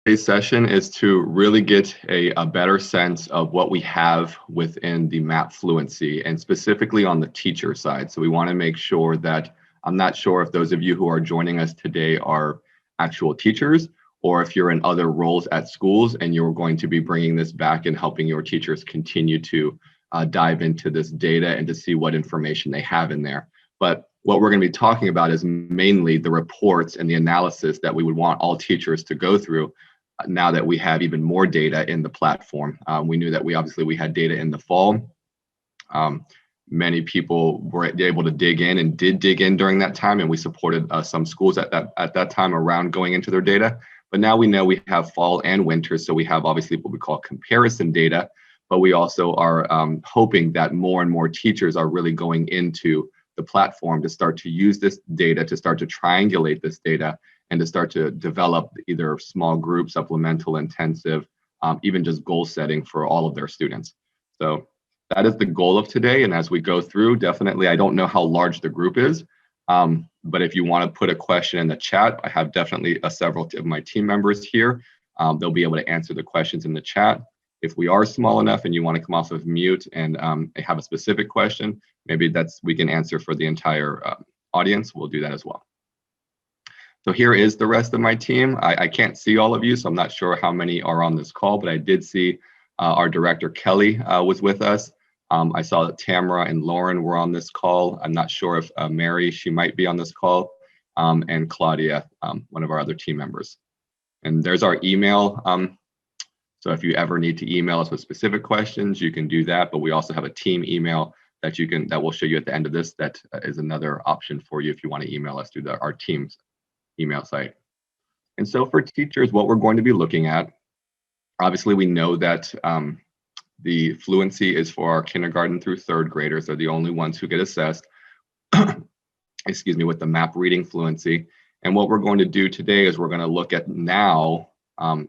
Today's session is to really get a better sense of what we have within the MAP Fluency and specifically on the teacher side. So we want to make sure that, I'm not sure if those of you who are joining us today are actual teachers or if you're in other roles at schools and you're going to be bringing this back and helping your teachers continue to dive into this data and to see what information they have in there. But what we're going to be talking about is mainly the reports and the analysis that we would want all teachers to go through now that we have even more data in the platform. We knew that we had data in the fall. Many people were able to dig in and did dig in during that time, and we supported some schools at that time around going into their data. But now we know we have fall and winter, so we have obviously what we call comparison data, but we also are hoping that more and more teachers are really going into the platform to start to use this data, to start to triangulate this data, and to start to develop either small group, supplemental, intensive, even just goal setting for all of their students. So that is the goal of today. And as we go through, definitely, I don't know how large the group is, but if you want to put a question in the chat, I have definitely several of my team members here. They'll be able to answer the questions in the chat. If we are small enough and you want to come off of mute and have a specific question, maybe we can answer for the entire audience. We'll do that as well. So here is the rest of my team. I can't see all of you, so I'm not sure how many are on this call, but I did see our director, Kelly, was with us. I saw that Tamara and Lauren were on this call. I'm not sure if Mary, she might be on this call, and Claudia, one of our other team members. And there's our email. So if you ever need to email us with specific questions, you can do that, but we also have a team email that we'll show you at the end of this. That is another option for you if you want to email us through our team's email site. And so for teachers, what we're going to be looking at, obviously we know that the fluency is for our kindergarten through third graders. They're the only ones who get assessed, excuse me, with the MAP reading fluency. And what we're going to do today is we're going to look at now,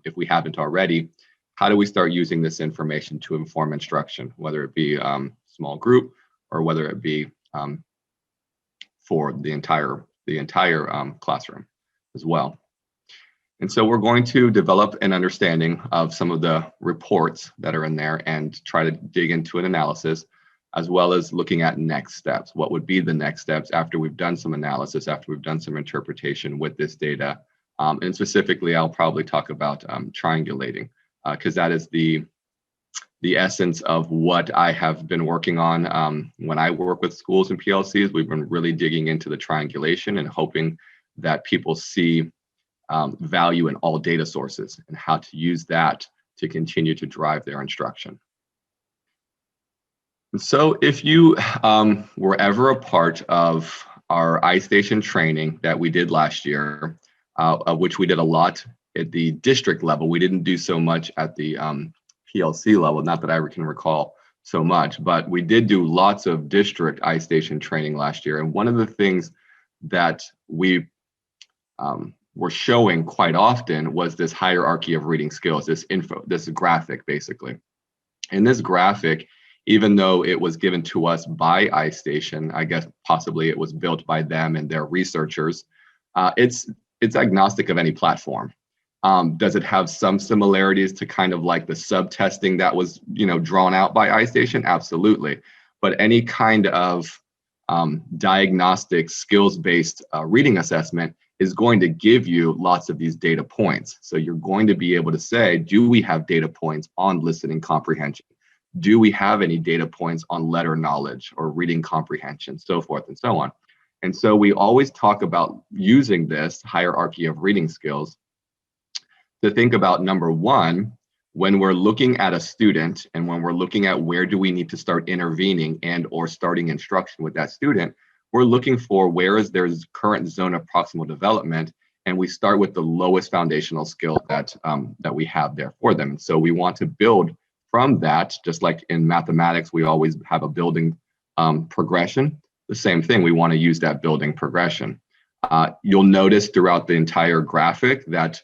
if we haven't already, how do we start using this information to inform instruction, whether it be small group or whether it be for the entire classroom as well. And so we're going to develop an understanding of some of the reports that are in there and try to dig into an analysis, as well as looking at next steps. What would be the next steps after we've done some analysis, after we've done some interpretation with this data? And specifically, I'll probably talk about triangulating, because that is the essence of what I have been working on. When I work with schools and PLCs, we've been really digging into the triangulation and hoping that people see value in all data sources and how to use that to continue to drive their instruction. And so if you were ever a part of our iStation training that we did last year, of which we did a lot at the district level, we didn't do so much at the PLC level, not that I can recall so much, but we did do lots of district iStation training last year. And one of the things that we were showing quite often was this hierarchy of reading skills, this graphic basically. And this graphic, even though it was given to us by iStation, I guess possibly it was built by them and their researchers, it's agnostic of any platform. Does it have some similarities to kind of like the sub-testing that was, drawn out by iStation? Absolutely. But any kind of diagnostic skills-based reading assessment is going to give you lots of these data points. So you're going to be able to say, do we have data points on listening comprehension? Do we have any data points on letter knowledge or reading comprehension, so forth and so on. And so we always talk about using this hierarchy of reading skills to think about, number one, when we're looking at a student and when we're looking at where do we need to start intervening and or starting instruction with that student, we're looking for where is their current zone of proximal development, and we start with the lowest foundational skill that we have there for them. And so we want to build from that, just like in mathematics, we always have a building progression. The same thing, we want to use that building progression. You'll notice throughout the entire graphic that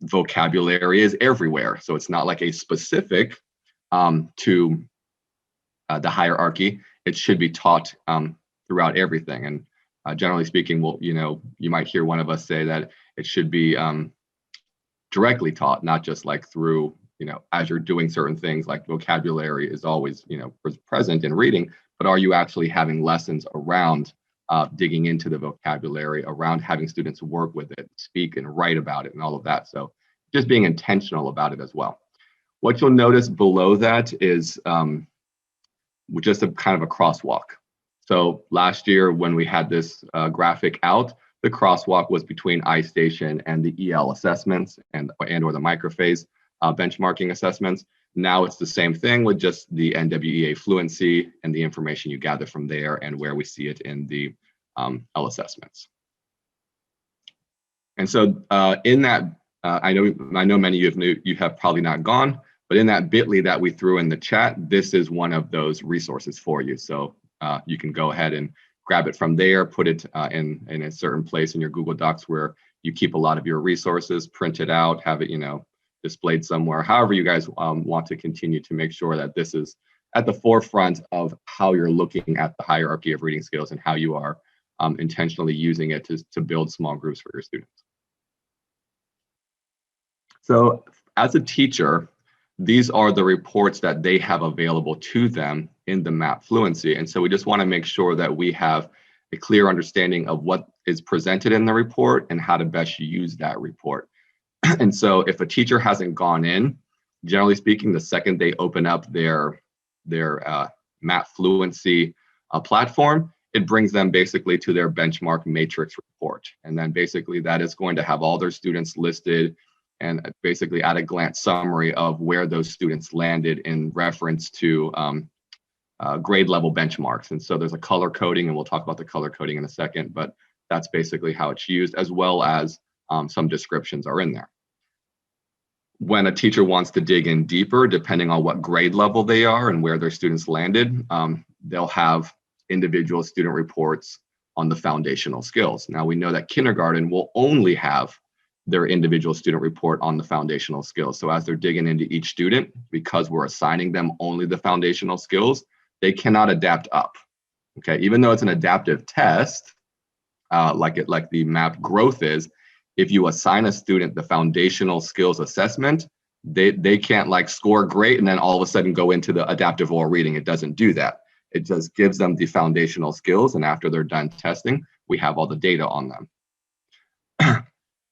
vocabulary is everywhere. So it's not like a specific to the hierarchy. It should be taught throughout everything. And generally speaking, you might hear one of us say that it should be directly taught, not just like through, as you're doing certain things, like vocabulary is always, present in reading, but are you actually having lessons around digging into the vocabulary, around having students work with it, speak and write about it and all of that. So just being intentional about it as well. What you'll notice below that is just a kind of a crosswalk. So last year when we had this graphic out, the crosswalk was between iStation and the EL assessments and or the microphase benchmarking assessments. Now it's the same thing with just the NWEA fluency and the information you gather from there and where we see it in the L assessments. And so in that, I know many of you have probably not gone, but in that bit.ly that we threw in the chat, this is one of those resources for you. So you can go ahead and grab it from there, put it in a certain place in your Google Docs where you keep a lot of your resources, print it out, have it, displayed somewhere, however you guys want to continue to make sure that this is at the forefront of how you're looking at the hierarchy of reading skills and how you are intentionally using it to build small groups for your students. So as a teacher, these are the reports that they have available to them in the MAP Fluency. And so we just want to make sure that we have a clear understanding of what is presented in the report and how to best use that report. And so if a teacher hasn't gone in, generally speaking, the second they open up their MAP Fluency platform, it brings them basically to their benchmark matrix report. And then basically that is going to have all their students listed and basically at a glance summary of where those students landed in reference to grade level benchmarks. And so there's a color coding, and we'll talk about the color coding in a second, but that's basically how it's used, as well as some descriptions are in there. When a teacher wants to dig in deeper, depending on what grade level they are and where their students landed, they'll have individual student reports on the foundational skills. Now we know that kindergarten will only have their individual student report on the foundational skills. So as they're digging into each student, because we're assigning them only the foundational skills, they cannot adapt up. Okay, even though it's an adaptive test, like the MAP growth is, if you assign a student the foundational skills assessment, they can't like score great and then all of a sudden go into the adaptive oral reading. It doesn't do that. It just gives them the foundational skills, and after they're done testing, we have all the data on them.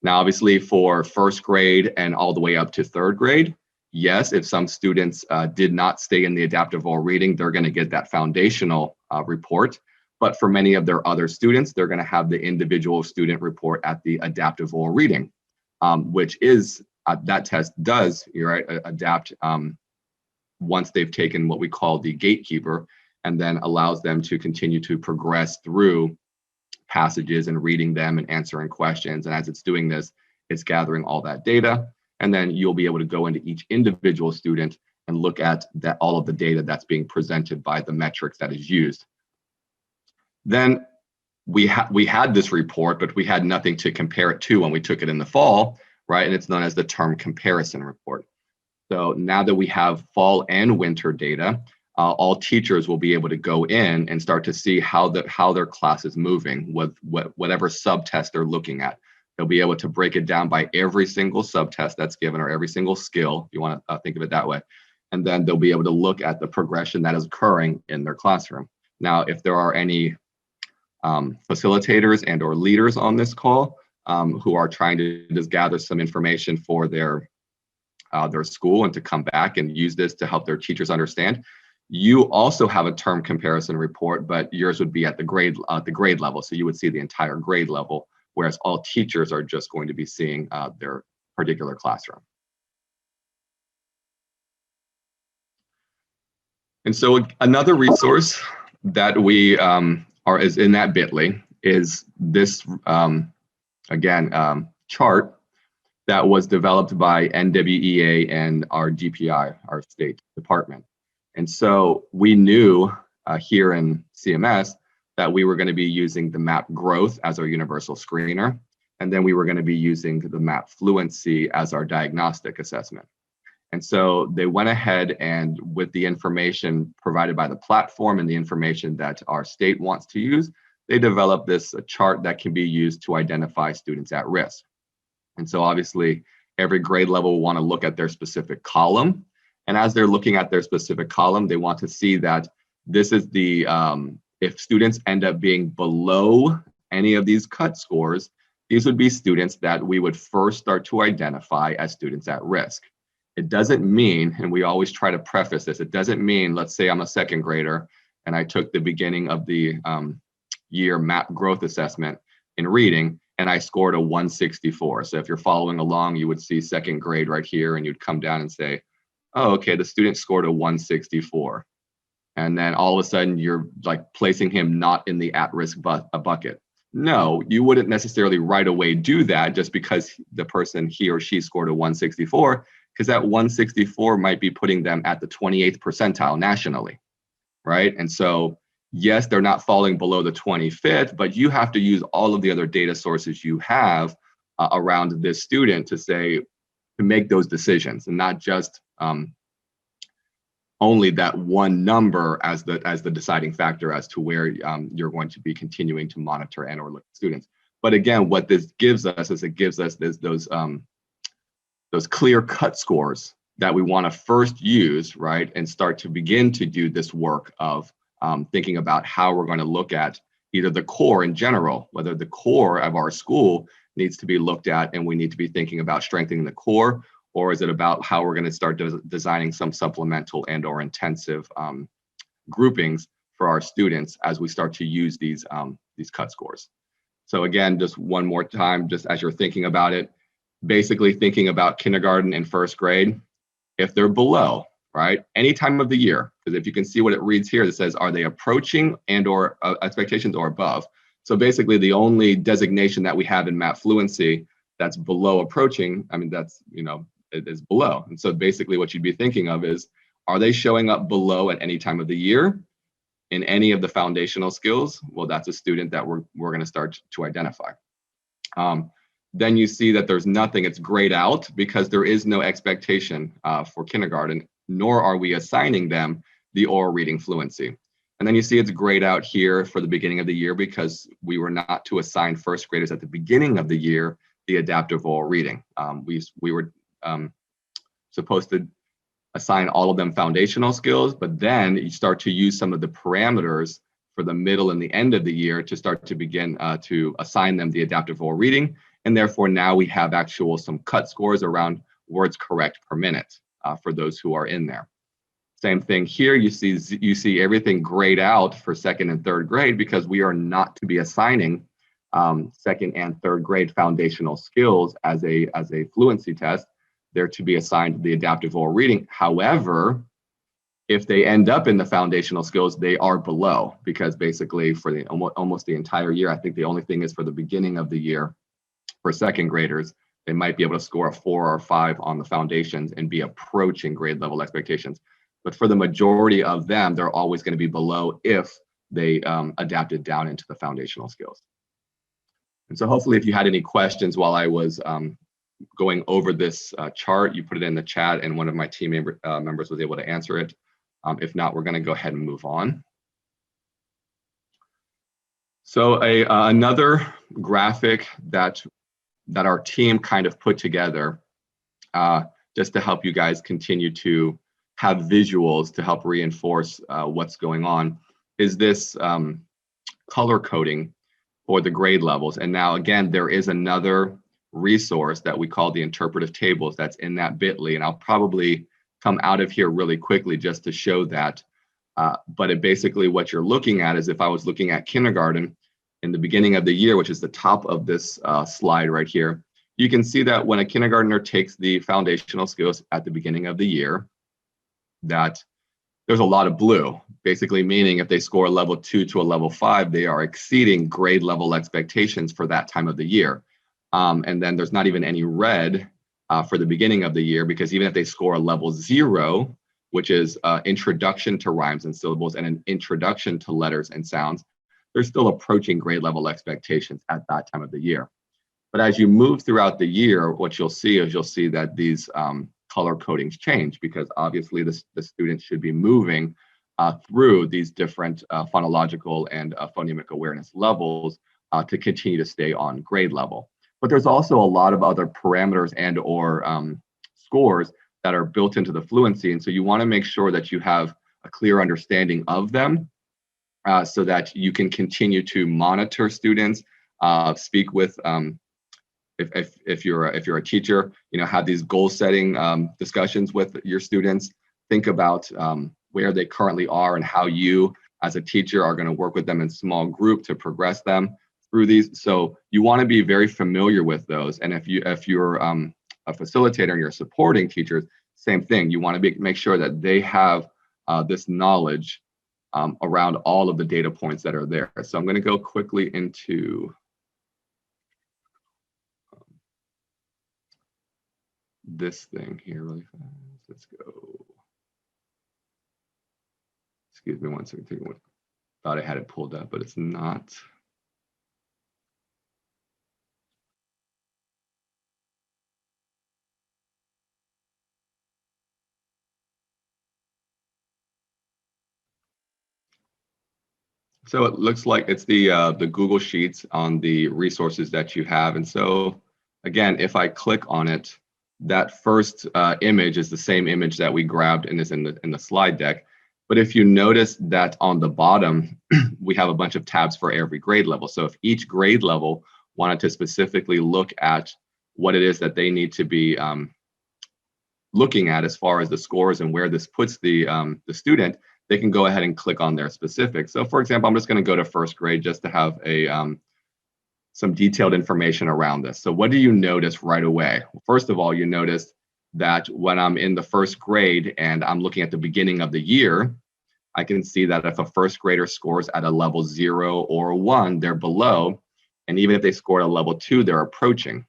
Now, obviously for first grade and all the way up to third grade, yes, if some students did not stay in the adaptive oral reading, they're going to get that foundational report. But for many of their other students, they're going to have the individual student report at the adaptive oral reading, which is that test does, adapt once they've taken what we call the gatekeeper, and then allows them to continue to progress through passages and reading them and answering questions. And as it's doing this, it's gathering all that data. And then you'll be able to go into each individual student and look at that, all of the data that's being presented by the metrics that is used. Then we had this report, but we had nothing to compare it to when we took it in the fall, right? And it's known as the term comparison report. So now that we have fall and winter data, all teachers will be able to go in and start to see how their class is moving with whatever subtest they're looking at. They'll be able to break it down by every single subtest that's given, or every single skill, if you want to think of it that way. And then they'll be able to look at the progression that is occurring in their classroom. Now, if there are any facilitators and or leaders on this call who are trying to just gather some information for their school and to come back and use this to help their teachers understand, you also have a term comparison report, but yours would be at the grade level. So you would see the entire grade level, whereas all teachers are just going to be seeing their particular classroom. And so another resource that we is in that bit.ly is this, chart that was developed by NWEA and our DPI, our state department. And so we knew here in CMS that we were going to be using the MAP growth as our universal screener, and then we were going to be using the MAP fluency as our diagnostic assessment. And so they went ahead and with the information provided by the platform and the information that our state wants to use, they developed this chart that can be used to identify students at risk. And so obviously every grade level will want to look at their specific column. And as they're looking at their specific column, they want to see that this is the, if students end up being below any of these cut scores, these would be students that we would first start to identify as students at risk. It doesn't mean, and we always try to preface this, it doesn't mean, let's say I'm a second grader and I took the beginning of the year MAP growth assessment in reading and I scored a 164. So if you're following along, you would see second grade right here and you'd come down and say, oh, okay, the student scored a 164. And then all of a sudden you're like placing him not in the at-risk bucket. No, you wouldn't necessarily right away do that just because the person, he or she, scored a 164, because that 164 might be putting them at the 28th percentile nationally, right? And so, yes, they're not falling below the 25th, but you have to use all of the other data sources you have around this student to say, to make those decisions, and not just only that one number as the deciding factor as to where you're going to be continuing to monitor and or look at students. But again, what this gives us is it gives us those clear cut scores that we want to first use, right, and start to begin to do this work of thinking about how we're going to look at either the core in general, whether the core of our school needs to be looked at and we need to be thinking about strengthening the core, or is it about how we're going to start designing some supplemental and or intensive groupings for our students as we start to use these cut scores. So again, just one more time, just as you're thinking about it, basically thinking about kindergarten and first grade, if they're below, right, any time of the year, because if you can see what it reads here, it says, are they approaching and or expectations or above? So basically the only designation that we have in MAP Fluency that's below approaching, I mean, that's, you know, it is below. And so basically what you'd be thinking of is, are they showing up below at any time of the year in any of the foundational skills? Well, that's a student that we're going to start to identify. Then you see that there's nothing, it's grayed out because there is no expectation for kindergarten, nor are we assigning them the oral reading fluency. And then you see it's grayed out here for the beginning of the year because we were not to assign first graders at the beginning of the year the adaptive oral reading. We were supposed to assign all of them foundational skills, but then you start to use some of the parameters for the middle and the end of the year to start to begin to assign them the adaptive oral reading. And therefore now we have some cut scores around words correct per minute for those who are in there. Same thing here, you see everything grayed out for second and third grade because we are not to be assigning second and third grade foundational skills as a fluency test. They're to be assigned the adaptive oral reading. However, if they end up in the foundational skills, they are below because basically for almost the entire year, I think the only thing is for the beginning of the year for second graders, they might be able to score a 4 or 5 on the foundations and be approaching grade level expectations. But for the majority of them, they're always going to be below if they adapted down into the foundational skills. And so hopefully if you had any questions while I was going over this chart, you put it in the chat and one of my team members was able to answer it. If not, we're going to go ahead and move on. So another graphic that our team kind of put together just to help you guys continue to have visuals to help reinforce what's going on is this color coding for the grade levels. And now again, there is another resource that we call the interpretive tables that's in that bit.ly, and I'll probably come out of here really quickly just to show that. But it basically what you're looking at is if I was looking at kindergarten in the beginning of the year, which is the top of this slide right here, you can see that when a kindergartner takes the foundational skills at the beginning of the year, that there's a lot of blue, basically meaning if they score a level 2 to a level 5, they are exceeding grade level expectations for that time of the year. And then there's not even any red for the beginning of the year, because even if they score a level 0, which is introduction to rhymes and syllables and an introduction to letters and sounds, they're still approaching grade level expectations at that time of the year. But as you move throughout the year, what you'll see is that these color codings change, because obviously the students should be moving through these different phonological and phonemic awareness levels to continue to stay on grade level. But there's also a lot of other parameters and or scores that are built into the fluency. And so you want to make sure that you have a clear understanding of them so that you can continue to monitor students, speak with if you're a teacher, have these goal setting discussions with your students. Think about where they currently are and how you as a teacher are going to work with them in small group to progress them through these. So you want to be very familiar with those. And if you're a facilitator and you're supporting teachers, same thing. You want to make sure that they have this knowledge around all of the data points that are there. So I'm going to go quickly into this thing here really fast. Let's go. Excuse me one second. Thought I had it pulled up, but it's not. So it looks like it's the Google Sheets on the resources that you have. And so again, if I click on it, that first image is the same image that we grabbed in the slide deck. But if you notice that on the bottom, we have a bunch of tabs for every grade level. So if each grade level wanted to specifically look at what it is that they need to be looking at as far as the scores and where this puts the student, they can go ahead and click on their specifics. So for example, I'm just going to go to first grade just to have a some detailed information around this. So what do you notice right away? Well, first of all, you notice that when I'm in the first grade and I'm looking at the beginning of the year, I can see that if a first grader scores at a level 0 or 1, they're below. And even if they scored a level 2, they're approaching.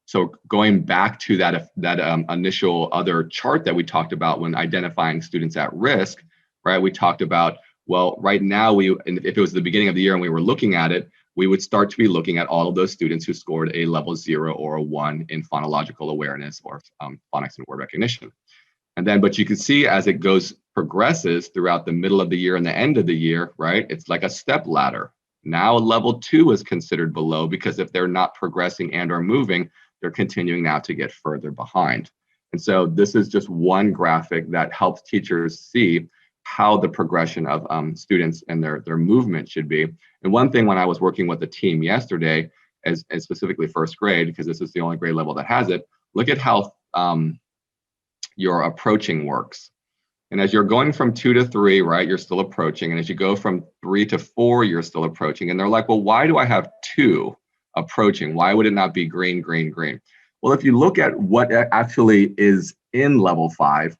So going back to that initial other chart that we talked about when identifying students at risk, right? We talked about, well, right now, if it was the beginning of the year and we were looking at it, we would start to be looking at all of those students who scored a level 0 or a 1 in phonological awareness or phonics and word recognition. And then, but you can see as it progresses throughout the middle of the year and the end of the year, right? It's like a step ladder. Now level 2 is considered below because if they're not progressing and or moving, they're continuing now to get further behind. And so this is just one graphic that helps teachers see how the progression of students and their movement should be. And one thing when I was working with the team yesterday, as specifically first grade, because this is the only grade level that has it, look at how your approaching works. And as you're going from 2 to 3, right, you're still approaching. And as you go from 3 to 4, you're still approaching. And they're like, well, why do I have 2 approaching? Why would it not be green, green, green? Well, if you look at what actually is in level 5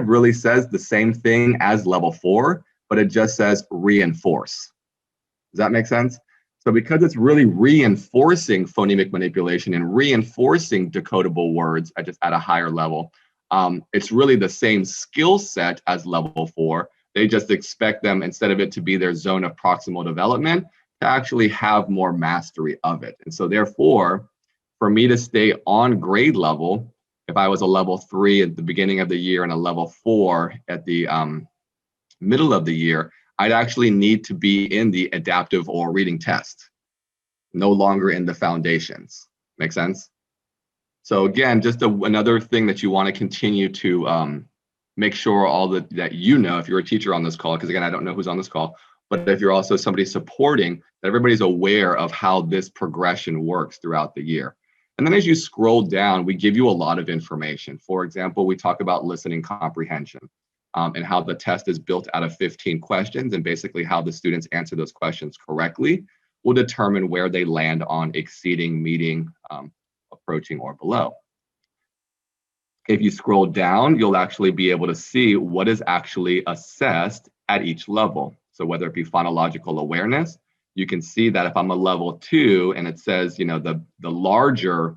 really says the same thing as level 4, but it just says reinforce. Does that make sense? So because it's really reinforcing phonemic manipulation and reinforcing decodable words at a higher level, it's really the same skill set as level 4. They just expect them, instead of it to be their zone of proximal development, to actually have more mastery of it. And so therefore, for me to stay on grade level, if I was a level 3 at the beginning of the year and a level 4 at the middle of the year, I'd actually need to be in the adaptive oral reading test, no longer in the foundations. Make sense? So again, just another thing that you want to continue to make sure all that you know, if you're a teacher on this call, because again, I don't know who's on this call, but if you're also somebody supporting, that everybody's aware of how this progression works throughout the year. And then as you scroll down, we give you a lot of information. For example, we talk about listening comprehension and how the test is built out of 15 questions, and basically how the students answer those questions correctly will determine where they land on exceeding, meeting, approaching, or below. If you scroll down, you'll actually be able to see what is actually assessed at each level. So whether it be phonological awareness, you can see that if I'm a level 2 and it says, the larger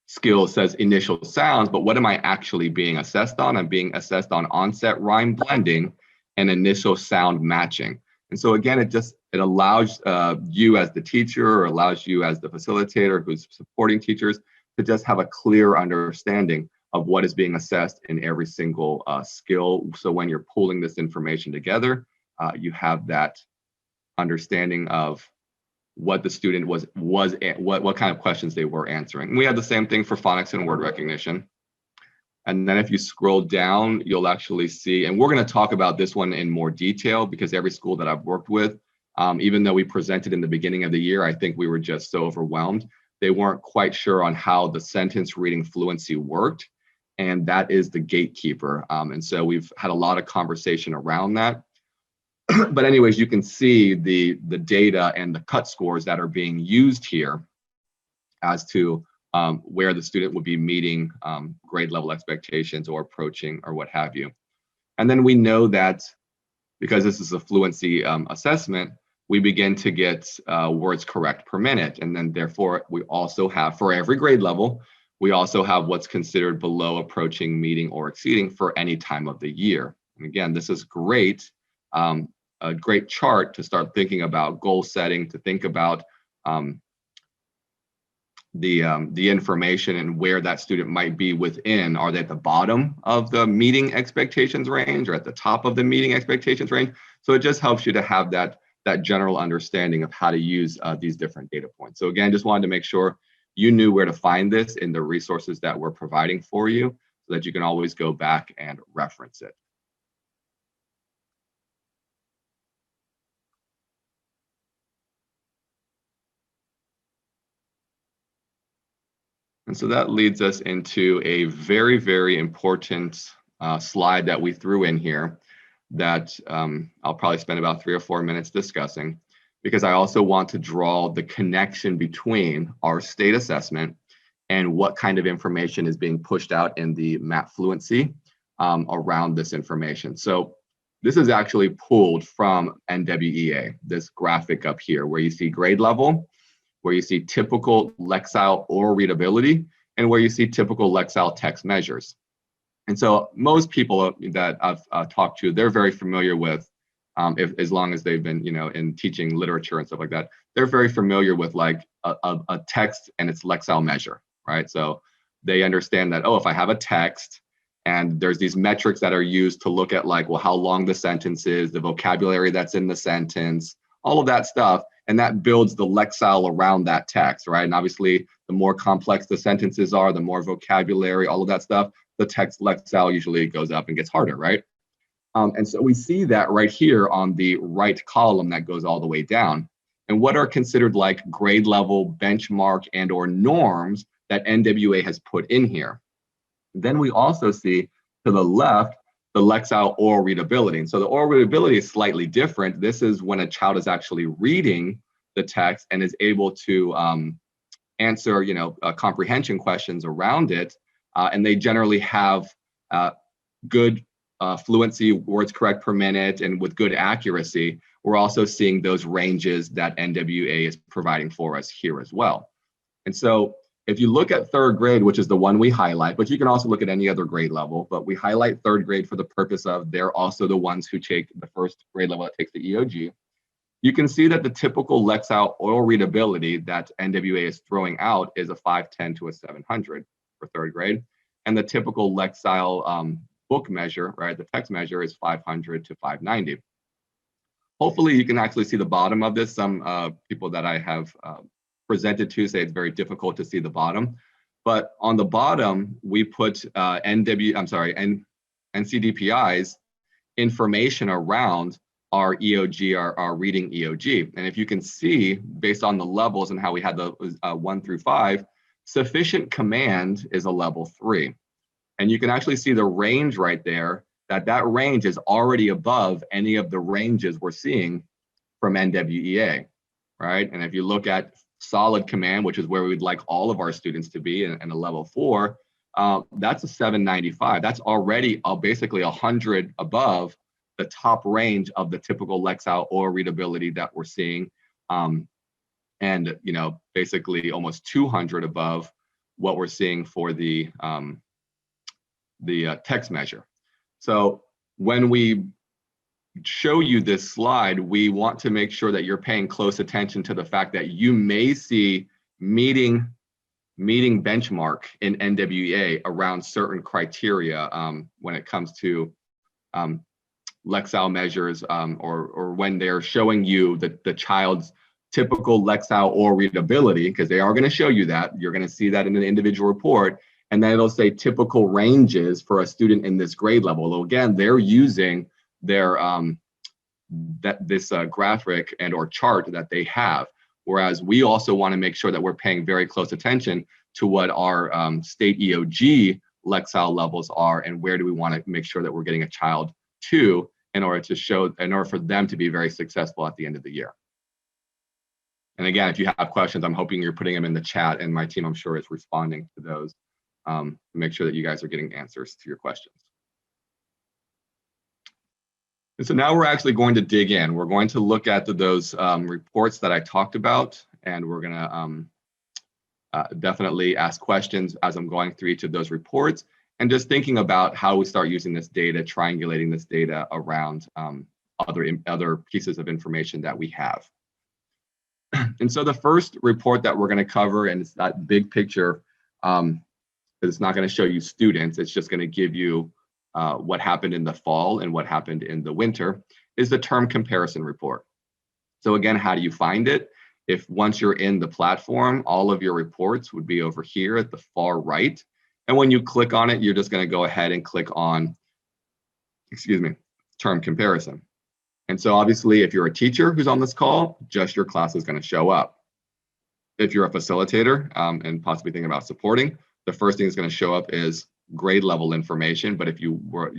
skill says initial sounds, but what am I actually being assessed on? I'm being assessed on onset rhyme blending and initial sound matching. And so again, it allows you as the teacher, or allows you as the facilitator who's supporting teachers, to just have a clear understanding of what is being assessed in every single skill. So when you're pulling this information together, you have that understanding of what the student what kind of questions they were answering. And we had the same thing for phonics and word recognition. And then if you scroll down, you'll actually see, and we're going to talk about this one in more detail because every school that I've worked with, even though we presented in the beginning of the year, I think we were just so overwhelmed. They weren't quite sure on how the sentence reading fluency worked. And that is the gatekeeper. And so we've had a lot of conversation around that. But anyways, you can see the data and the cut scores that are being used here as to where the student would be meeting grade level expectations or approaching or what have you. And then we know that because this is a fluency assessment, we begin to get words correct per minute. And then therefore, we also have, for every grade level, we also have what's considered below, approaching, meeting, or exceeding for any time of the year. And again, this is great, a great chart to start thinking about goal setting, to think about the information and where that student might be within. Are they at the bottom of the meeting expectations range or at the top of the meeting expectations range? So it just helps you to have that general understanding of how to use these different data points. So again, just wanted to make sure you knew where to find this in the resources that we're providing for you so that you can always go back and reference it. And so that leads us into a very, very important slide that we threw in here that I'll probably spend about 3 or 4 minutes discussing, because I also want to draw the connection between our state assessment and what kind of information is being pushed out in the MAP Fluency around this information. So this is actually pulled from NWEA, this graphic up here, where you see grade level, where you see typical Lexile oral readability, and where you see typical Lexile text measures. And so most people that I've talked to, they're very familiar with, as long as they've been, in teaching literature and stuff like that, they're very familiar with like a text and its Lexile measure, right? So they understand that, oh, if I have a text and there's these metrics that are used to look at like, well, how long the sentence is, the vocabulary that's in the sentence, all of that stuff. And that builds the Lexile around that text, right? And obviously, the more complex the sentences are, the more vocabulary, all of that stuff, the text Lexile usually goes up and gets harder, right? And so we see that right here on the right column that goes all the way down. And what are considered like grade level, benchmark, and or norms that NWA has put in here. Then we also see to the left, the Lexile oral readability. And so the oral readability is slightly different. This is when a child is actually reading the text and is able to answer, comprehension questions around it. And they generally have good fluency, words correct per minute, and with good accuracy. We're also seeing those ranges that NWA is providing for us here as well. And so if you look at third grade, which is the one we highlight, but you can also look at any other grade level, but we highlight third grade for the purpose of they're also the ones who take the first grade level that takes the EOG. You can see that the typical Lexile oral readability that NWA is throwing out is a 510 to a 700 for third grade. And the typical Lexile book measure, right, the text measure is 500 to 590. Hopefully you can actually see the bottom of this. Some people that I have presented to say it's very difficult to see the bottom. But on the bottom, we put NCDPI's information around our EOG, our reading EOG. And if you can see, based on the levels and how we had the 1 through 5, sufficient command is a level 3. And you can actually see the range right there, that range is already above any of the ranges we're seeing from NWEA, right? And if you look at solid command, which is where we'd like all of our students to be in a level 4, that's a 795. That's already basically 100 above the top range of the typical Lexile oral readability that we're seeing. And, basically almost 200 above what we're seeing for the text measure. So when we show you this slide, we want to make sure that you're paying close attention to the fact that you may see meeting benchmark in NWEA around certain criteria when it comes to Lexile measures or when they're showing you the child's typical Lexile or readability, because they are going to show you that. You're going to see that in an individual report. And then it'll say typical ranges for a student in this grade level. So again, they're using their this graphic and or chart that they have. Whereas we also want to make sure that we're paying very close attention to what our state EOG Lexile levels are, and where do we want to make sure that we're getting a child to in order for them to be very successful at the end of the year. And again, if you have questions, I'm hoping you're putting them in the chat, and my team, I'm sure, is responding to those to make sure that you guys are getting answers to your questions. And so now we're actually going to dig in. We're going to look at those reports that I talked about, and we're going to definitely ask questions as I'm going through each of those reports, and just thinking about how we start using this data, triangulating this data around other pieces of information that we have. And so the first report that we're going to cover, and it's that big picture, it's not going to show you students, it's just going to give you what happened in the fall and what happened in the winter, is the term comparison report. So again, how do you find it? If once you're in the platform, all of your reports would be over here at the far right. And when you click on it, you're just going to go ahead and click on, term comparison. And so obviously, if you're a teacher who's on this call, just your class is going to show up. If you're a facilitator and possibly thinking about supporting, the first thing that's going to show up is grade level information. But if you were,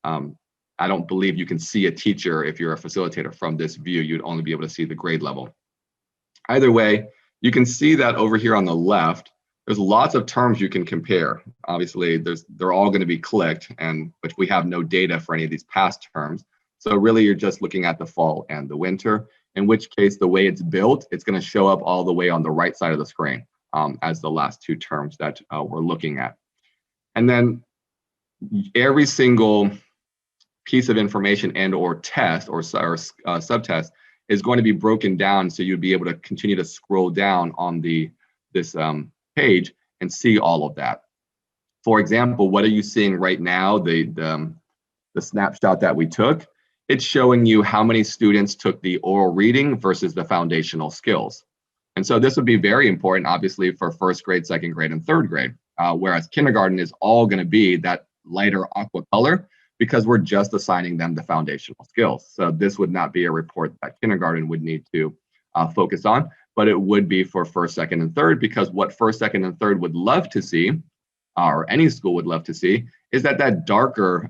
I don't believe you can see a teacher if you're a facilitator from this view. You'd only be able to see the grade level. Either way, you can see that over here on the left, there's lots of terms you can compare. Obviously, they're all going to be clicked, but we have no data for any of these past terms. So really, you're just looking at the fall and the winter, in which case the way it's built, it's going to show up all the way on the right side of the screen as the last two terms that we're looking at. And then every single piece of information and or test or subtest is going to be broken down, so you'd be able to continue to scroll down on this page and see all of that. For example, what are you seeing right now? The snapshot that we took, it's showing you how many students took the oral reading versus the foundational skills. And so this would be very important, obviously, for first grade, second grade, and third grade, whereas kindergarten is all going to be that lighter aqua color because we're just assigning them the foundational skills. So this would not be a report that kindergarten would need to focus on, but it would be for first, second, and third, because what first, second, and third would love to see, or any school would love to see, is that darker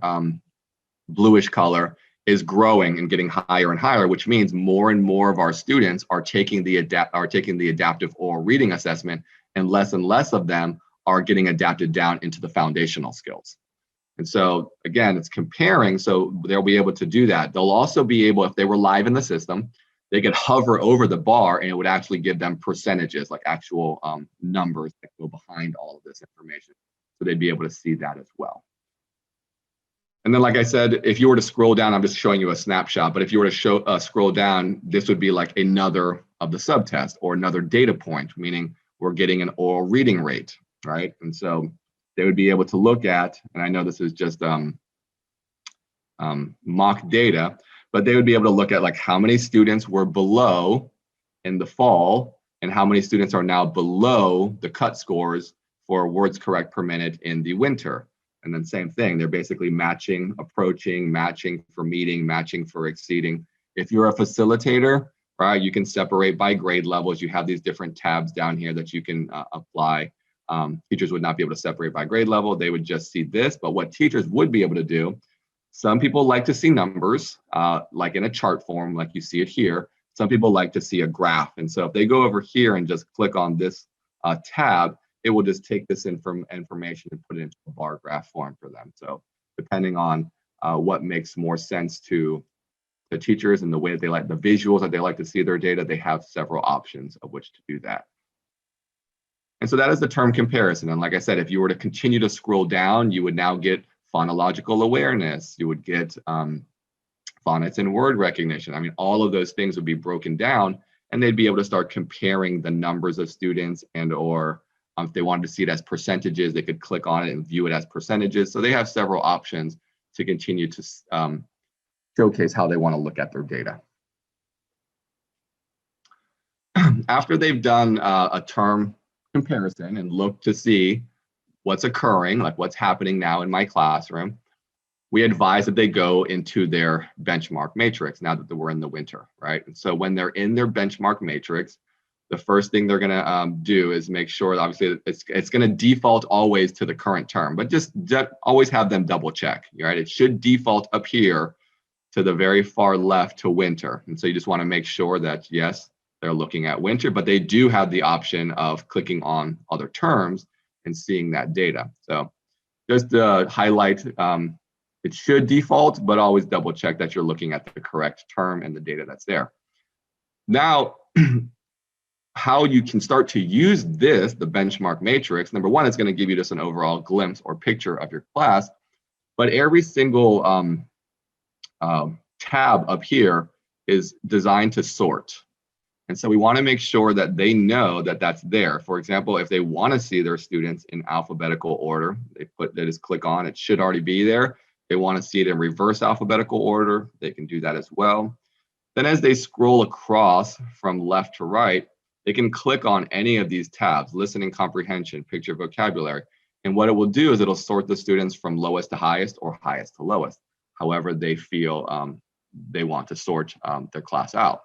bluish color is growing and getting higher and higher, which means more and more of our students are taking the adaptive oral reading assessment, and less of them are getting adapted down into the foundational skills. And so again, it's comparing, so they'll be able to do that. They'll also be able, if they were live in the system, they could hover over the bar and it would actually give them percentages, like actual numbers that go behind all of this information. So they'd be able to see that as well. And then, like I said, if you were to scroll down, I'm just showing you a snapshot, but if you were to scroll down, this would be like another of the subtests or another data point, meaning we're getting an oral reading rate, right? And so they would be able to look at, and I know this is just mock data, but they would be able to look at like how many students were below in the fall and how many students are now below the cut scores for words correct per minute in the winter. And then same thing, they're basically matching, approaching, matching for meeting, matching for exceeding. If you're a facilitator, right, you can separate by grade levels. You have these different tabs down here that you can apply. Teachers would not be able to separate by grade level. They would just see this, but what teachers would be able to do, some people like to see numbers, like in a chart form, like you see it here. Some people like to see a graph. And so if they go over here and just click on this tab, it will just take this information and put it into a bar graph form for them. So depending on what makes more sense to the teachers and the way that they like the visuals that they like to see their data, they have several options of which to do that. And so that is the term comparison. And like I said, if you were to continue to scroll down, you would now get phonological awareness, you would get phonics and word recognition. I mean, all of those things would be broken down, and they'd be able to start comparing the numbers of students, and or if they wanted to see it as percentages, they could click on it and view it as percentages. So they have several options to continue to showcase how they want to look at their data. after they've done a term comparison and looked to see what's occurring, like what's happening now in my classroom, we advise that they go into their benchmark matrix now that we're in the winter, right? And so when they're in their benchmark matrix, the first thing they're going to do is make sure, obviously, it's going to default always to the current term, but just always have them double check, right? It should default up here to the very far left to winter. And so you just want to make sure that, yes, they're looking at winter, but they do have the option of clicking on other terms and seeing that data. So just to highlight, it should default, but always double check that you're looking at the correct term and the data that's there. Now, how you can start to use this, the benchmark matrix, number one, it's going to give you just an overall glimpse or picture of your class, but every single tab up here is designed to sort. And so we want to make sure that they know that that's there. For example, if they want to see their students in alphabetical order, they just click on, it should already be there. They want to see it in reverse alphabetical order, they can do that as well. Then as they scroll across from left to right, they can click on any of these tabs, listening comprehension, picture vocabulary. And what it will do is it'll sort the students from lowest to highest or highest to lowest, however they feel they want to sort their class out.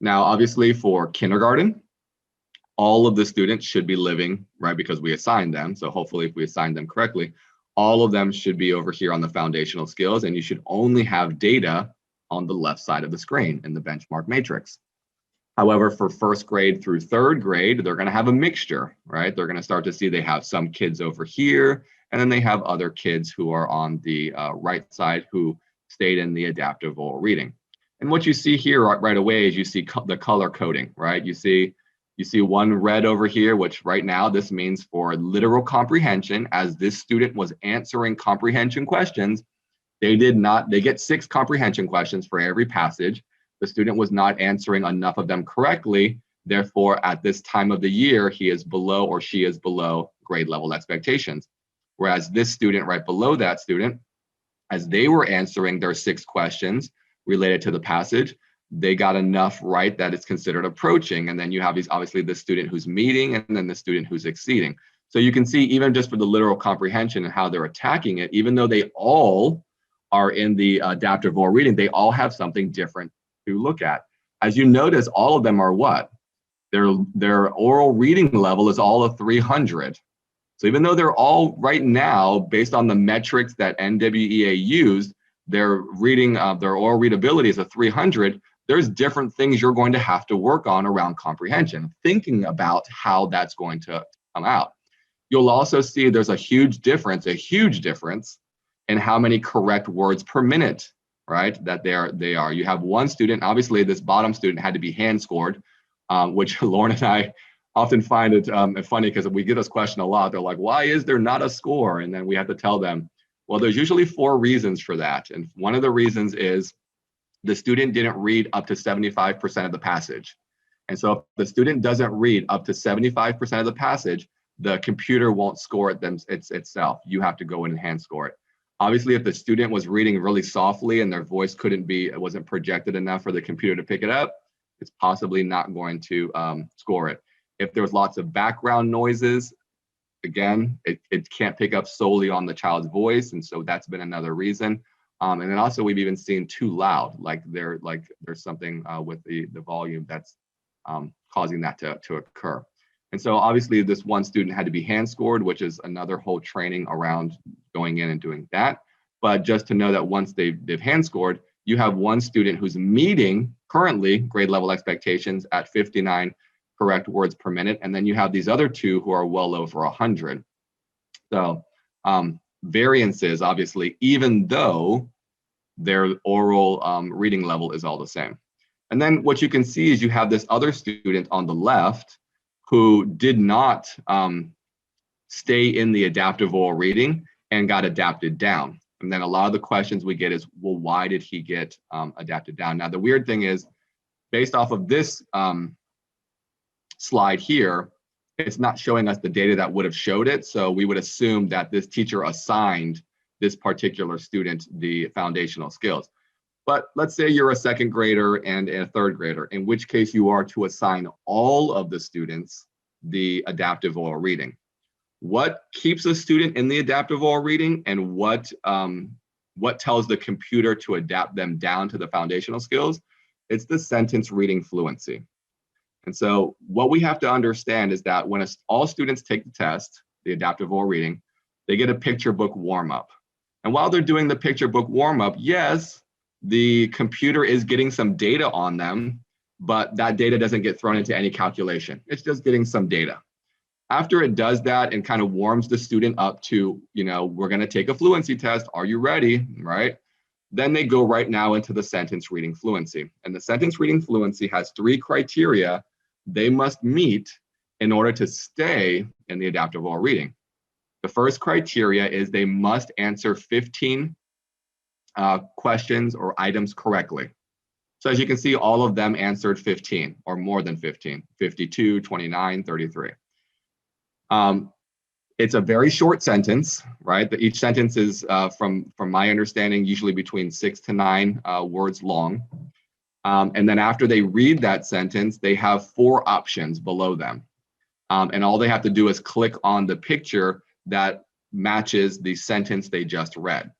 Now, obviously for kindergarten, all of the students should be living, right, because we assigned them. So hopefully if we assign them correctly, all of them should be over here on the foundational skills, and you should only have data on the left side of the screen in the benchmark matrix. However, for first grade through third grade, they're going to have a mixture, right? They're going to start to see they have some kids over here, and then they have other kids who are on the right side who stayed in the adaptive oral reading. And what you see here right away is you see the color coding, right? You see one red over here, which right now this means for literal comprehension, as this student was answering comprehension questions. They get 6 comprehension questions for every passage. The student was not answering enough of them correctly. Therefore, at this time of the year, he is below or she is below grade level expectations. Whereas this student right below that student, as they were answering their 6 questions related to the passage, they got enough right that it's considered approaching. And then you have obviously the student who's meeting and then the student who's exceeding. So you can see even just for the literal comprehension and how they're attacking it, even though they all are in the adaptive oral reading, they all have something different to look at. As you notice, all of them are what? Their oral reading level is all of 300. So even though they're all right now, based on the metrics that NWEA used, their reading, their oral readability is a 300, there's different things you're going to have to work on around comprehension, thinking about how that's going to come out. You'll also see there's a huge difference in how many correct words per minute, right, that they are. You have one student, obviously this bottom student had to be hand scored, which Lauren and I often find it funny because we get this question a lot. They're like, why is there not a score? And then we have to tell them, well, there's usually 4 reasons for that. And one of the reasons is the student didn't read up to 75% of the passage. And so if the student doesn't read up to 75% of the passage, the computer won't score it itself. You have to go in and hand score it. Obviously, if the student was reading really softly and their voice wasn't projected enough for the computer to pick it up, it's possibly not going to score it. If there's lots of background noises, again, it can't pick up solely on the child's voice, and so that's been another reason. And then also we've even seen too loud, like there's something with the volume that's causing that to occur. And so obviously this one student had to be hand scored, which is another whole training around going in and doing that. But just to know that once they've hand scored, you have one student who's meeting currently grade level expectations at 59 correct words per minute. And then you have these other 2 who are well over 100. So variances, obviously, even though their oral reading level is all the same. And then what you can see is you have this other student on the left who did not stay in the adaptive oral reading and got adapted down. And then a lot of the questions we get is, well, why did he get adapted down? Now, the weird thing is, based off of this slide here, it's not showing us the data that would have showed it. So we would assume that this teacher assigned this particular student the foundational skills. But let's say you're a second grader and a third grader, in which case you are to assign all of the students the adaptive oral reading. What keeps a student in the adaptive oral reading, and what tells the computer to adapt them down to the foundational skills? It's the sentence reading fluency. And so what we have to understand is that when all students take the test, the adaptive oral reading, they get a picture book warm-up. And while they're doing the picture book warm-up, yes, the computer is getting some data on them, but that data doesn't get thrown into any calculation. It's just getting some data. After it does that and kind of warms the student up to, we're going to take a fluency test. Are you ready? Right? Then they go right now into the sentence reading fluency. And the sentence reading fluency has 3 criteria they must meet in order to stay in the adaptive oral reading. The first criteria is they must answer 15 questions or items correctly. So as you can see, all of them answered 15 or more than 15, 52, 29, 33. It's a very short sentence, right? Each sentence is, from my understanding, usually between 6 to 9 words long. And then after they read that sentence, they have 4 options below them. And all they have to do is click on the picture that matches the sentence they just read.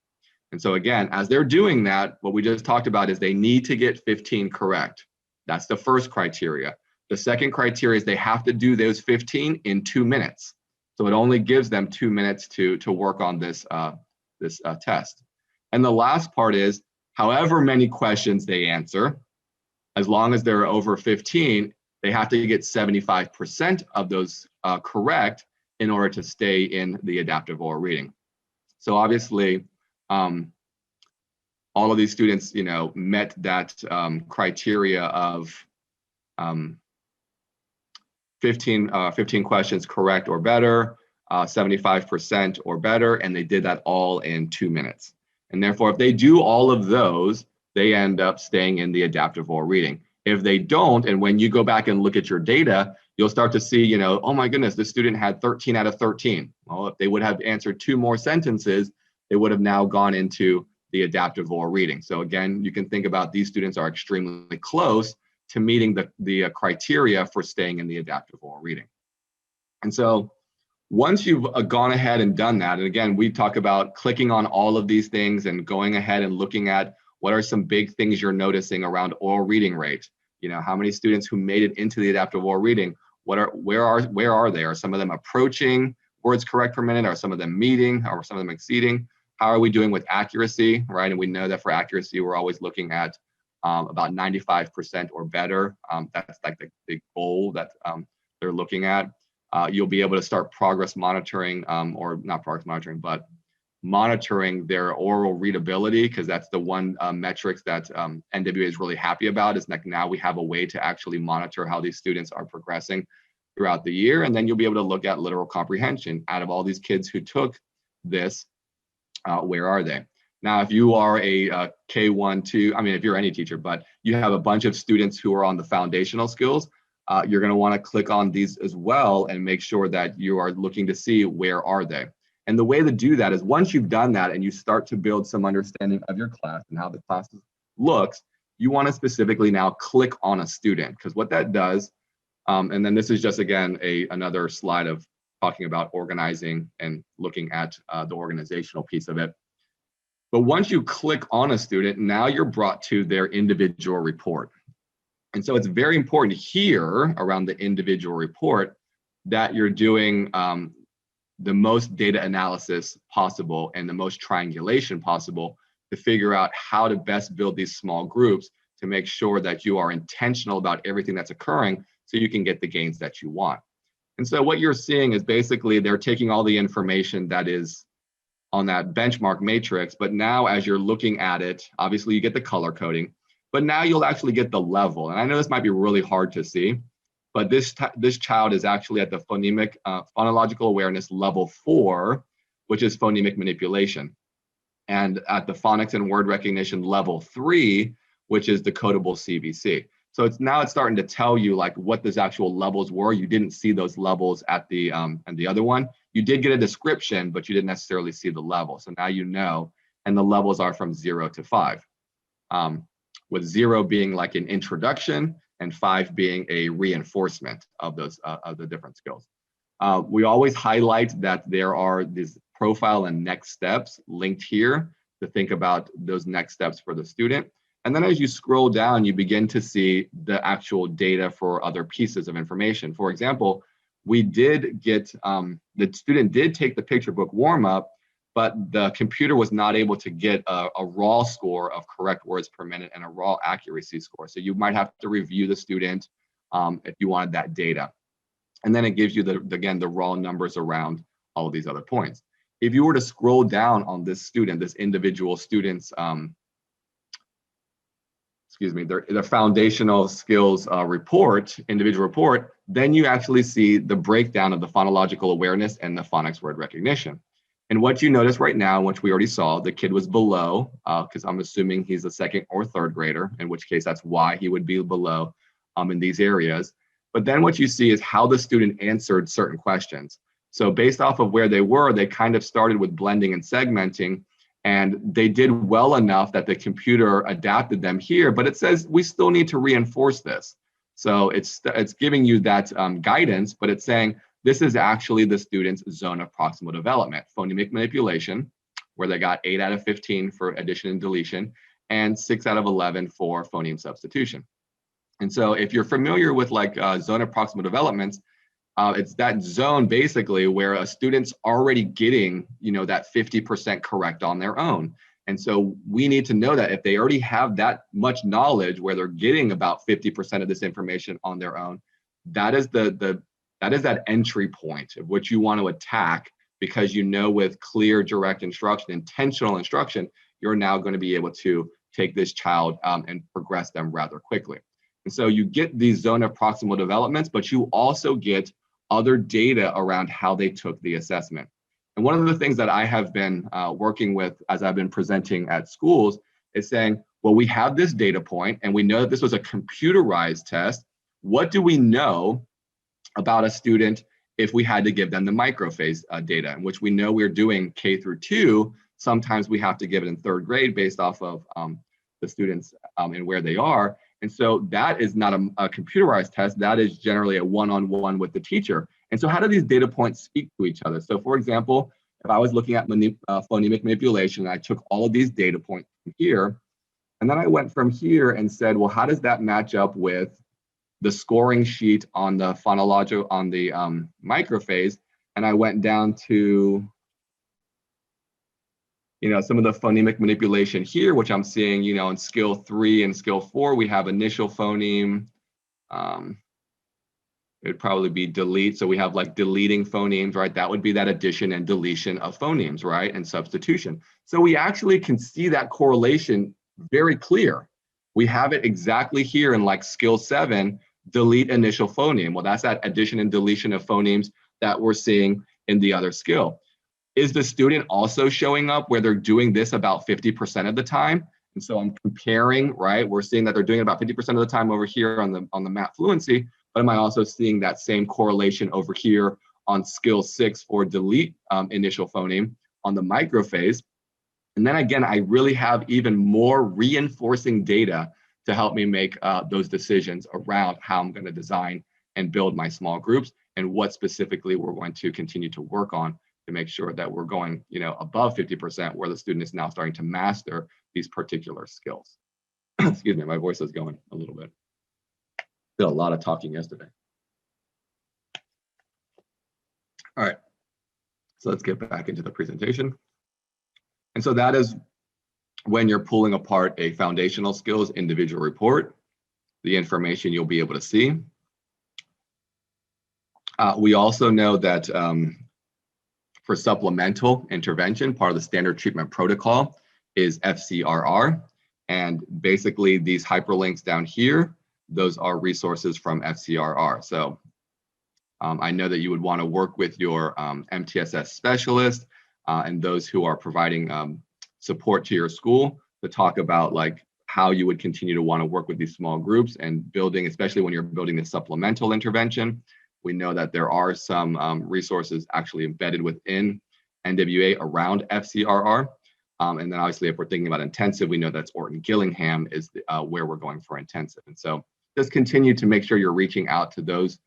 And so again, as they're doing that, what we just talked about is they need to get 15 correct. That's the first criteria. The second criteria is they have to do those 15 in 2 minutes. So it only gives them 2 minutes to work on this test. And the last part is, however many questions they answer, as long as they're over 15, they have to get 75% of those correct in order to stay in the adaptive oral reading. So obviously, all of these students, met that criteria of 15 questions correct or better, 75% or better, and they did that all in 2 minutes. And therefore, if they do all of those, they end up staying in the adaptive oral reading. If they don't, and when you go back and look at your data, you'll start to see, oh my goodness, this student had 13 out of 13. Well, if they would have answered 2 more sentences, they would have now gone into the adaptive oral reading. So again, you can think about these students are extremely close to meeting the criteria for staying in the adaptive oral reading. And so once you've gone ahead and done that, and again, we talk about clicking on all of these things and going ahead and looking at what are some big things you're noticing around oral reading rate. How many students who made it into the adaptive oral reading, where are they? Are some of them approaching words correct per minute? Are some of them meeting? Are some of them exceeding? How are we doing with accuracy, right? And we know that for accuracy, we're always looking at about 95% or better. That's like the goal that they're looking at. You'll be able to start progress monitoring, or not progress monitoring, but monitoring their oral readability, because that's the one metrics that NWA is really happy about, is like now we have a way to actually monitor how these students are progressing throughout the year. And then you'll be able to look at literal comprehension. Out of all these kids who took this, where are they? Now, if you are a K1, 2, I mean, if you're any teacher, but you have a bunch of students who are on the foundational skills, you're going to want to click on these as well and make sure that you are looking to see where are they. And the way to do that is once you've done that and you start to build some understanding of your class and how the class looks, you want to specifically now click on a student, because what that does, and then this is just, again, another slide of talking about organizing and looking at the organizational piece of it. But once you click on a student, now you're brought to their individual report. And so it's very important here around the individual report that you're doing the most data analysis possible and the most triangulation possible to figure out how to best build these small groups to make sure that you are intentional about everything that's occurring so you can get the gains that you want. And so what you're seeing is basically they're taking all the information that is on that benchmark matrix, but now as you're looking at it, obviously you get the color coding, but now you'll actually get the level. And I know this might be really hard to see, but this child is actually at the phonological awareness level 4, which is phonemic manipulation. And at the phonics and word recognition level 3, which is decodable CVC. So it's starting to tell you like what those actual levels were. You didn't see those levels at the other one. You did get a description, but you didn't necessarily see the level. So now you know, and the levels are from 0 to 5. with 0 being like an introduction and 5 being a reinforcement of those of the different skills. We always highlight that there are these profile and next steps linked here to think about those next steps for the student. And then as you scroll down, you begin to see the actual data for other pieces of information. For example, we did get, the student did take the picture book warm up, but the computer was not able to get a raw score of correct words per minute and a raw accuracy score. So you might have to review the student if you wanted that data. And then it gives you, again, the raw numbers around all of these other points. If you were to scroll down on this student, this individual student's, the foundational skills report, individual report, then you actually see the breakdown of the phonological awareness and the phonics word recognition. And what you notice right now, which we already saw, the kid was below, because I'm assuming he's a second or third grader, in which case that's why he would be below in these areas. But then what you see is how the student answered certain questions. So based off of where they were, they kind of started with blending and segmenting, and they did well enough that the computer adapted them here, but it says we still need to reinforce this. So it's giving you that guidance, but it's saying this is actually the student's zone of proximal development. Phonemic manipulation, where they got 8 out of 15 for addition and deletion, and 6 out of 11 for phoneme substitution. And so if you're familiar with like zone of proximal developments, it's that zone basically where a student's already getting, that 50% correct on their own. And so we need to know that if they already have that much knowledge where they're getting about 50% of this information on their own, that is that entry point of which you want to attack, because with clear, direct instruction, intentional instruction, you're now going to be able to take this child and progress them rather quickly. And so you get these zone of proximal developments, but you also get other data around how they took the assessment. And one of the things that I have been working with as I've been presenting at schools is saying, well, we have this data point and we know that this was a computerized test. What do we know about a student if we had to give them the microphase data, in which we know we're doing K through 2. Sometimes we have to give it in third grade based off of the students and where they are. And so that is not a computerized test. That is generally a one-on-one with the teacher. And so how do these data points speak to each other? So for example, if I was looking at phonemic manipulation, I took all of these data points from here, and then I went from here and said, well, how does that match up with the scoring sheet on the phonological, on the microphase? And I went down to some of the phonemic manipulation here, which I'm seeing, in skill 3 and skill 4, we have initial phoneme. It'd probably be delete. So we have like deleting phonemes, right? That would be that addition and deletion of phonemes, right? And substitution. So we actually can see that correlation very clear. We have it exactly here in like skill 7, delete initial phoneme. Well, that's that addition and deletion of phonemes that we're seeing in the other skill. Is the student also showing up where they're doing this about 50% of the time? And so I'm comparing, right? We're seeing that they're doing it about 50% of the time over here on the math fluency, but am I also seeing that same correlation over here on skill 6 for delete initial phoneme on the microphase? And then again, I really have even more reinforcing data to help me make those decisions around how I'm going to design and build my small groups and what specifically we're going to continue to work on to make sure that we're going, above 50%, where the student is now starting to master these particular skills. Excuse me, my voice is going a little bit. Did a lot of talking yesterday. All right, so let's get back into the presentation. And so that is when you're pulling apart a foundational skills individual report, the information you'll be able to see. We also know that for supplemental intervention, part of the standard treatment protocol is FCRR. And basically these hyperlinks down here, those are resources from FCRR. So I know that you would want to work with your MTSS specialist and those who are providing support to your school to talk about like how you would continue to want to work with these small groups and building, especially when you're building the supplemental intervention. We know that there are some resources actually embedded within NWA around FCRR. And then obviously, if we're thinking about intensive, we know that's Orton Gillingham is where we're going for intensive. And so just continue to make sure you're reaching out to those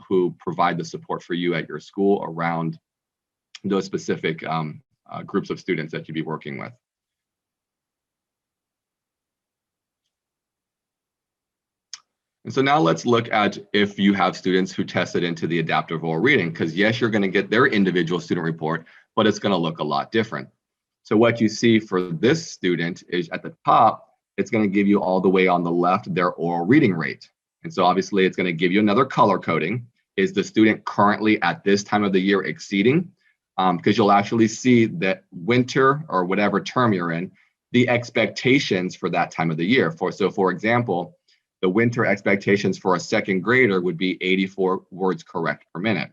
who provide the support for you at your school around those specific groups of students that you'd be working with. And so now let's look at if you have students who tested into the adaptive oral reading, because yes, you're going to get their individual student report, but it's going to look a lot different. So what you see for this student is at the top, it's going to give you all the way on the left their oral reading rate. And so obviously it's going to give you another color coding. Is the student currently at this time of the year exceeding? Because you'll actually see that winter or whatever term you're in, the expectations for that time of the year. So for example, the winter expectations for a second grader would be 84 words correct per minute.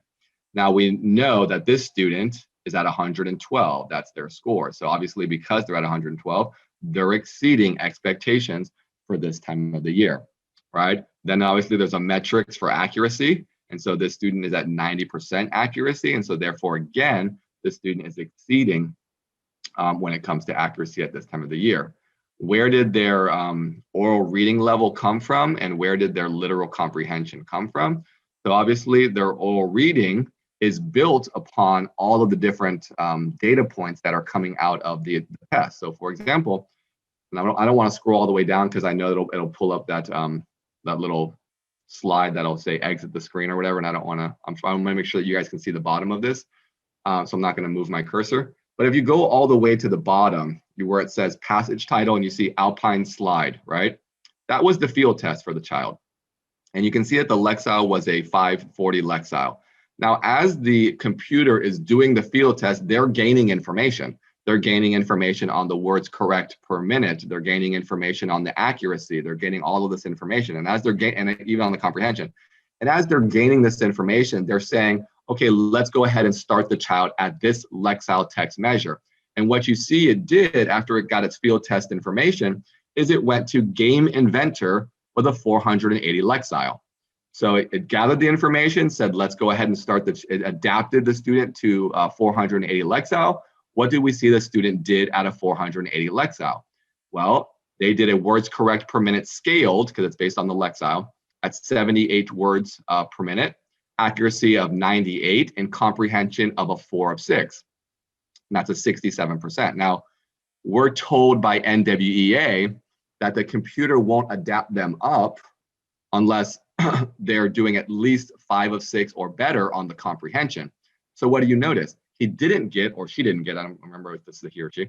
Now we know that this student is at 112, that's their score. So obviously because they're at 112, they're exceeding expectations for this time of the year, right? Then obviously there's a metrics for accuracy. And so this student is at 90% accuracy. And so therefore, again, the student is exceeding when it comes to accuracy at this time of the year. Where did their oral reading level come from, and where did their literal comprehension come from? So obviously their oral reading is built upon all of the different data points that are coming out of the test. So for example, and I don't want to scroll all the way down because I know it'll pull up that that little slide that'll say exit the screen or whatever, and I don't want to. I'm trying to make sure that you guys can see the bottom of this, so I'm not going to move my cursor. But if you go all the way to the bottom, where it says passage title and you see Alpine slide, right? That was the field test for the child. And you can see that the Lexile was a 540 Lexile. Now, as the computer is doing the field test, they're gaining information. They're gaining information on the words correct per minute. They're gaining information on the accuracy. They're gaining all of this information. And as they're gaining, and even on the comprehension, and as they're gaining this information, they're saying, okay, let's go ahead and start the child at this Lexile text measure. And what you see it did after it got its field test information is it went to Game Inventor with a 480 Lexile. So it gathered the information, said, let's go ahead and start it adapted the student to 480 Lexile. What did we see the student did at a 480 Lexile? Well, they did a words correct per minute scaled, because it's based on the Lexile, at 78 words per minute, accuracy of 98, and comprehension of a 4 of 6. And that's a 67%. Now, we're told by NWEA that the computer won't adapt them up unless they're doing at least 5 of 6 or better on the comprehension. So what do you notice? He didn't get, or she didn't get, I don't remember if this is a he or she,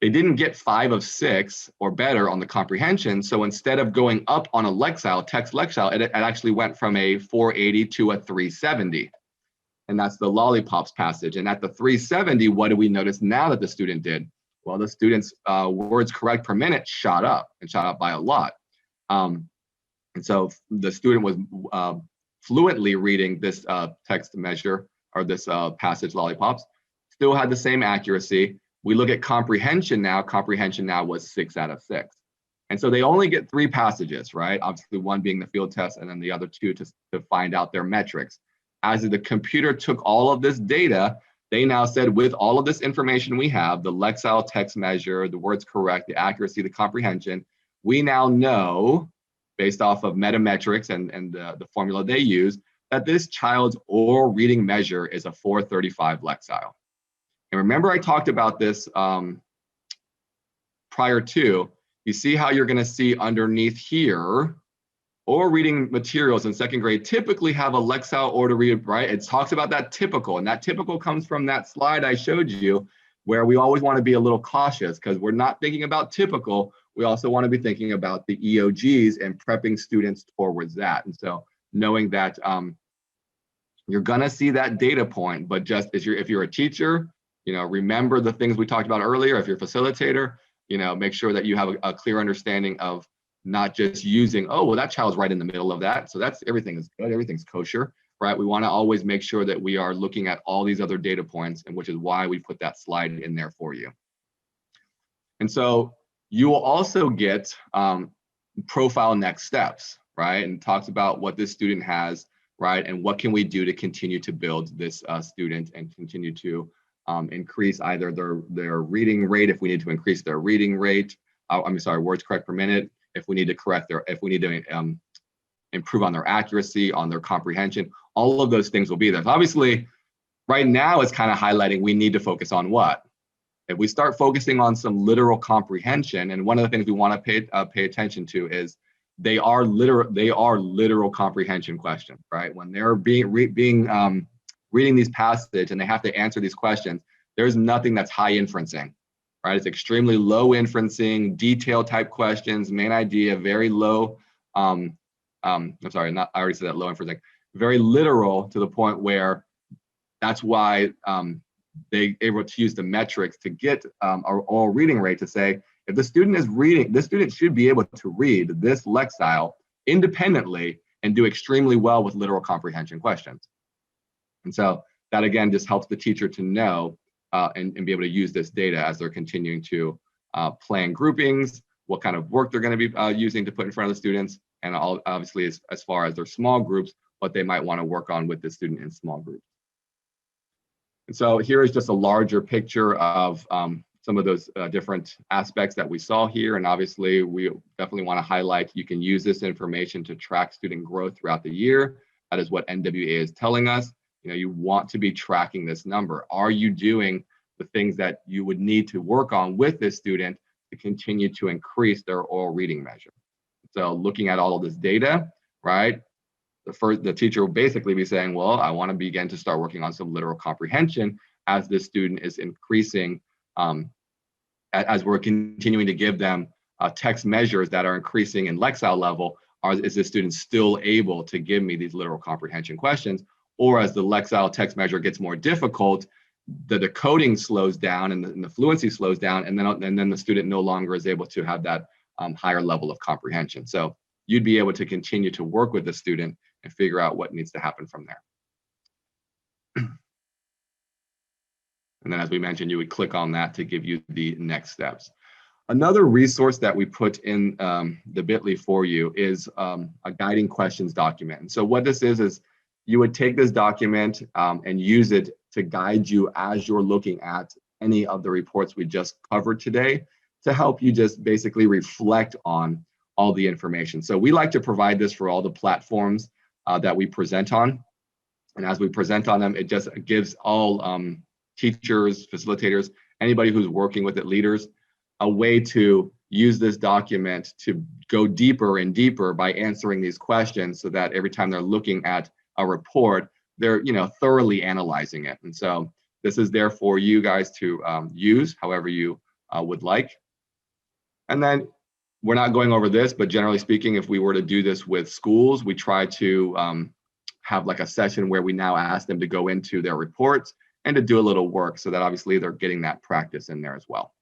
they didn't get 5 of 6 or better on the comprehension. So instead of going up on a Lexile, text Lexile, it actually went from a 480 to a 370. And that's the lollipops passage. And at the 370, what do we notice now that the student did? Well, the student's words correct per minute shot up, and shot up by a lot. And so the student was fluently reading this text measure, or this passage lollipops, still had the same accuracy. We look at comprehension now. Comprehension now was 6 out of 6. And so they only get 3 passages, right? Obviously one being the field test, and then the other 2 to find out their metrics. As the computer took all of this data, they now said, with all of this information we have, the Lexile text measure, the words correct, the accuracy, the comprehension, we now know, based off of metametrics and the formula they use, that this child's oral reading measure is a 435 Lexile. And remember I talked about this prior to, you see how you're gonna see underneath here, oral reading materials in second grade typically have a Lexile order read, right? It talks about that typical, and that typical comes from that slide I showed you, where we always wanna be a little cautious because we're not thinking about typical, we also wanna be thinking about the EOGs and prepping students towards that. And so knowing that you're gonna see that data point, but just if you're a teacher, remember the things we talked about earlier. If you're a facilitator, make sure that you have a clear understanding of not just using, oh, well, that child's right in the middle of that. So everything is good, everything's kosher, right? We wanna always make sure that we are looking at all these other data points, and which is why we put that slide in there for you. And so you will also get profile next steps, right? And talks about what this student has, right? And what can we do to continue to build this student and continue to increase either their reading rate, if we need to increase their reading rate, words correct per minute, if we need to improve on their accuracy, on their comprehension, all of those things will be there. So obviously, right now it's kind of highlighting we need to focus on what? If we start focusing on some literal comprehension, and one of the things we want to pay attention to is they are literal comprehension questions, right? When they're reading these passages and they have to answer these questions, there's nothing that's high inferencing, right? It's extremely low inferencing, detail type questions, main idea, very low. I already said that, low inferencing, very literal to the point where that's why they able to use the metrics to get our oral reading rate to say, if the student is reading, this student should be able to read this lexile independently and do extremely well with literal comprehension questions. And so that again just helps the teacher to know and be able to use this data as they're continuing to plan groupings, what kind of work they're going to be using to put in front of the students, and obviously as far as their small groups, what they might want to work on with the student in small groups. And so here is just a larger picture of some of those different aspects that we saw here. And obviously, we definitely want to highlight you can use this information to track student growth throughout the year. That is what NWA is telling us. You know, you want to be tracking this number. Are you doing the things that you would need to work on with this student to continue to increase their oral reading measure? So looking at all of this data, right? The teacher will basically be saying, well, I want to begin to start working on some literal comprehension as this student is increasing, as we're continuing to give them text measures that are increasing in lexile level. Is the student still able to give me these literal comprehension questions? Or as the lexile text measure gets more difficult, the decoding slows down and the fluency slows down, and then the student no longer is able to have that higher level of comprehension. So you'd be able to continue to work with the student and figure out what needs to happen from there. And then as we mentioned, you would click on that to give you the next steps. Another resource that we put in the bit.ly for you is a guiding questions document. And so what this is you would take this document and use it to guide you as you're looking at any of the reports we just covered today, to help you just basically reflect on all the information. So we like to provide this for all the platforms that we present on. And as we present on them, it just gives all teachers, facilitators, anybody who's working with it, leaders, a way to use this document to go deeper and deeper by answering these questions, so that every time they're looking at a report, they're thoroughly analyzing it. And so this is there for you guys to use however you would like. And then we're not going over this, but generally speaking, if we were to do this with schools, we try to have like a session where we now ask them to go into their reports and to do a little work, so that obviously they're getting that practice in there as well.